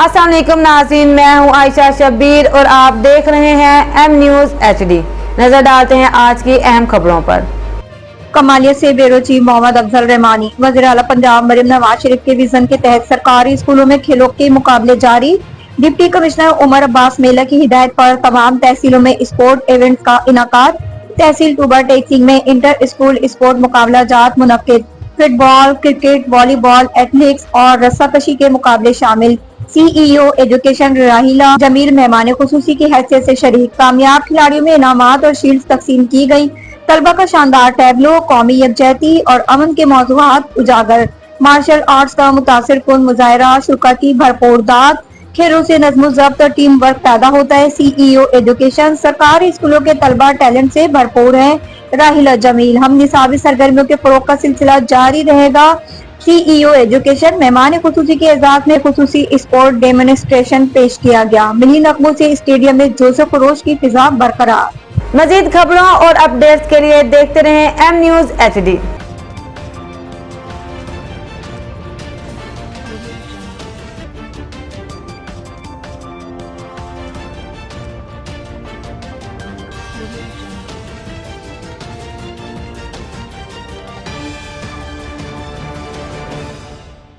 अस्सलाम वालेकुम नाज़रीन, मैं हूं आयशा शब्बीर और आप देख रहे हैं एम न्यूज़ HD। नजर डालते हैं आज की अहम खबरों पर। कमालिया से ब्यूरो चीफ मोहम्मद अफजल रहमानी। वज़ीर आला पंजाब मरियम नवाज शरीफ के विजन के तहत सरकारी स्कूलों में खेलों के मुकाबले जारी। डिप्टी कमिश्नर उमर अब्बास मेला की हिदायत पर तमाम तहसीलों में स्पोर्ट इवेंट्स का इनाकाद। तहसील टूबा टेक्सिंग में इंटर स्कूल स्पोर्ट मुकाबला जात मुनक्किद। फुटबॉल, क्रिकेट, वॉलीबॉल, एथलेटिक्स और रस्साकशी के मुकाबले शामिल। CEO एजुकेशन राहिला जमील मेहमान खुसूसी की हैसियत से शरीक। कामयाब खिलाड़ियों में इनामात और शील्ड तकसीम की गई। तलबा का शानदार टैबलो, कौमी यकजहती और अमन के मौज़ूआत उजागर। मार्शल आर्ट्स का मुतासिर कुन मुजाहरा, शुरा की भरपूर दाद। खेलों से नज़्म ज़ब्त और टीम वर्क पैदा होता है। CEO एजुकेशन सरकारी स्कूलों के तलबा टैलेंट से भरपूर हैं। राहिला जमील। हम निसाबी सरगर्मियों के फरोग का सिलसिला जारी रहेगा। CEO एजुकेशन मेहमान खुसूसी के एजाज में खुसूसी स्पोर्ट डेमोन्स्ट्रेशन पेश किया गया। मिली नगमों से स्टेडियम में जोश खरोश की फिजा बरकरार। मजीद खबरों और अपडेट्स के लिए देखते रहें एम न्यूज़ HD।